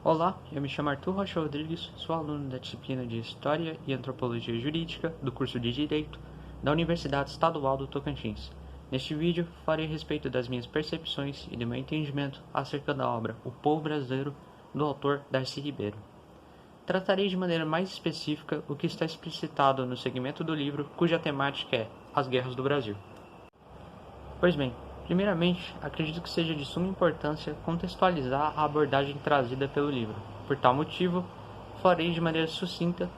Olá, eu me chamo Arthur Rocha Rodrigues, sou aluno da disciplina de História e Antropologia Jurídica do curso de Direito da Universidade Estadual do Tocantins. Neste vídeo, farei a respeito das minhas percepções e do meu entendimento acerca da obra O Povo Brasileiro, do autor Darcy Ribeiro. Tratarei de maneira mais específica o que está explicitado no segmento do livro, cuja temática é As Guerras do Brasil. Pois bem, primeiramente, acredito que seja de suma importância contextualizar a abordagem trazida pelo livro. Por tal motivo, farei de maneira sucinta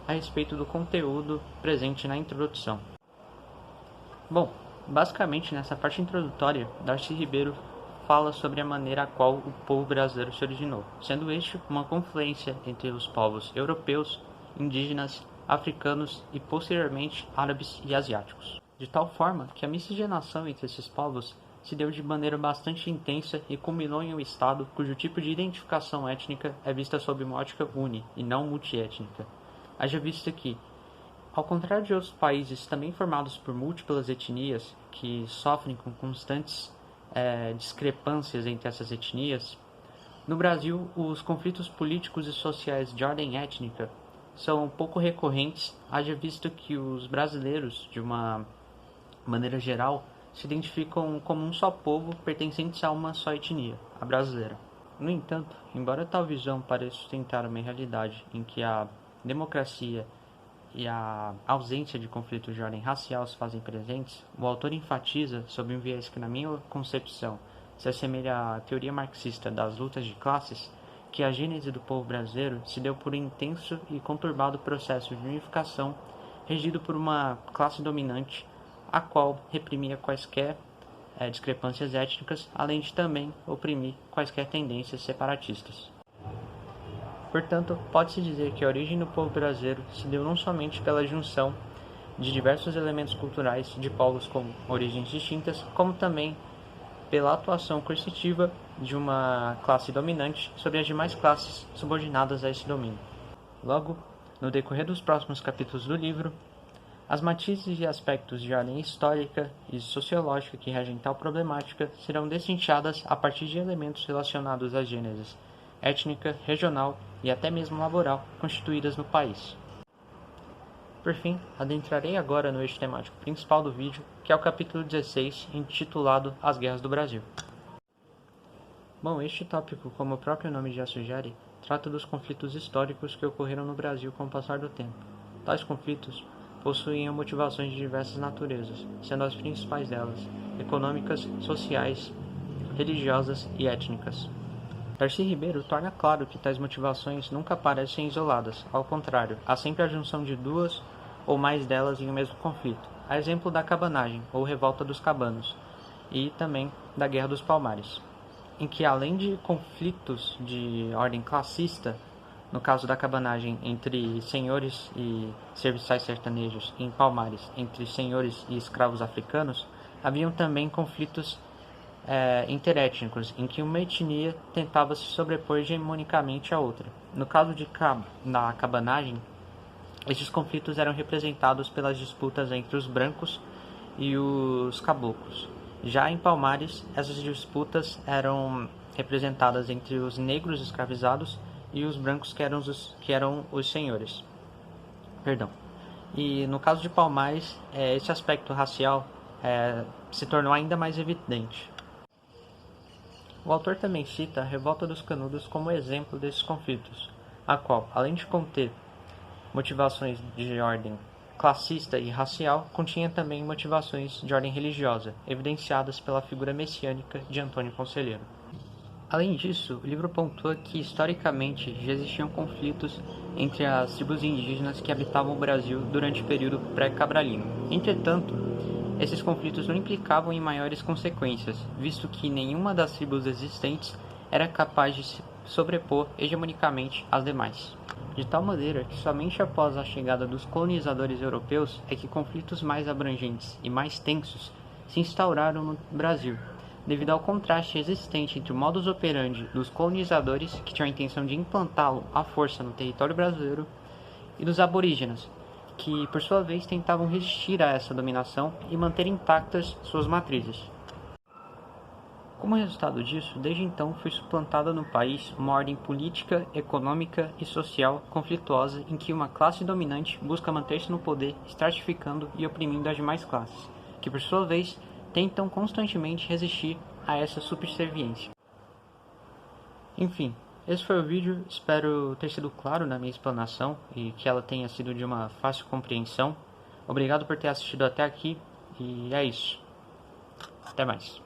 a respeito do conteúdo presente na introdução. Bom, basicamente nessa parte introdutória, Darcy Ribeiro fala sobre a maneira a qual o povo brasileiro se originou, sendo este uma confluência entre os povos europeus, indígenas, africanos e posteriormente árabes e asiáticos. De tal forma que a miscigenação entre esses povos se deu de maneira bastante intensa e culminou em um estado cujo tipo de identificação étnica é vista sob uma ótica uni e não multiétnica. Haja vista que, ao contrário de outros países também formados por múltiplas etnias que sofrem com constantes discrepâncias entre essas etnias, no Brasil os conflitos políticos e sociais de ordem étnica são pouco recorrentes, haja visto que os brasileiros, de uma maneira geral, se identificam como um só povo pertencentes a uma só etnia, a brasileira. No entanto, embora tal visão pareça sustentar uma realidade em que a democracia e a ausência de conflitos de ordem racial se fazem presentes, o autor enfatiza, sob um viés que, na minha concepção, se assemelha à teoria marxista das lutas de classes, que a gênese do povo brasileiro se deu por um intenso e conturbado processo de unificação regido por uma classe dominante, a qual reprimia quaisquer discrepâncias étnicas, além de também oprimir quaisquer tendências separatistas. Portanto, pode-se dizer que a origem do povo brasileiro se deu não somente pela junção de diversos elementos culturais de povos com origens distintas, como também pela atuação coercitiva de uma classe dominante sobre as demais classes subordinadas a esse domínio. Logo, no decorrer dos próximos capítulos do livro, as matizes e aspectos de ordem histórica e sociológica que regem tal problemática serão destrinchadas a partir de elementos relacionados às gêneses étnica, regional e até mesmo laboral constituídas no país. Por fim, adentrarei agora no eixo temático principal do vídeo, que é o capítulo 16, intitulado As Guerras do Brasil. Bom, este tópico, como o próprio nome já sugere, trata dos conflitos históricos que ocorreram no Brasil com o passar do tempo. Tais conflitos possuíam motivações de diversas naturezas, sendo as principais delas econômicas, sociais, religiosas e étnicas. Darcy Ribeiro torna claro que tais motivações nunca aparecem isoladas, ao contrário, há sempre a junção de duas ou mais delas em um mesmo conflito, a exemplo da cabanagem, ou revolta dos cabanos, e também da Guerra dos Palmares, em que além de conflitos de ordem classista, no caso da cabanagem entre senhores e serviçais sertanejos, e em Palmares entre senhores e escravos africanos, haviam também conflitos interétnicos, em que uma etnia tentava se sobrepor hegemonicamente à outra. No caso da cabanagem, esses conflitos eram representados pelas disputas entre os brancos e os caboclos. Já em Palmares, essas disputas eram representadas entre os negros escravizados e os brancos que eram os senhores. E no caso de Palmares, esse aspecto racial se tornou ainda mais evidente. O autor também cita a Revolta dos Canudos como exemplo desses conflitos, a qual, além de conter motivações de ordem classista e racial, continha também motivações de ordem religiosa, evidenciadas pela figura messiânica de Antônio Conselheiro. Além disso, o livro pontua que, historicamente, já existiam conflitos entre as tribos indígenas que habitavam o Brasil durante o período pré-cabralino. Entretanto, esses conflitos não implicavam em maiores consequências, visto que nenhuma das tribos existentes era capaz de se sobrepor hegemonicamente às demais. De tal maneira que somente após a chegada dos colonizadores europeus é que conflitos mais abrangentes e mais tensos se instauraram no Brasil, devido ao contraste existente entre o modus operandi dos colonizadores, que tinham a intenção de implantá-lo à força no território brasileiro, e dos aborígenes, que por sua vez tentavam resistir a essa dominação e manter intactas suas matrizes. Como resultado disso, desde então foi suplantada no país uma ordem política, econômica e social conflituosa em que uma classe dominante busca manter-se no poder, estratificando e oprimindo as demais classes, que por sua vez tentam constantemente resistir a essa subserviência. Enfim, esse foi o vídeo, espero ter sido claro na minha explanação e que ela tenha sido de uma fácil compreensão. Obrigado por ter assistido até aqui e é isso. Até mais.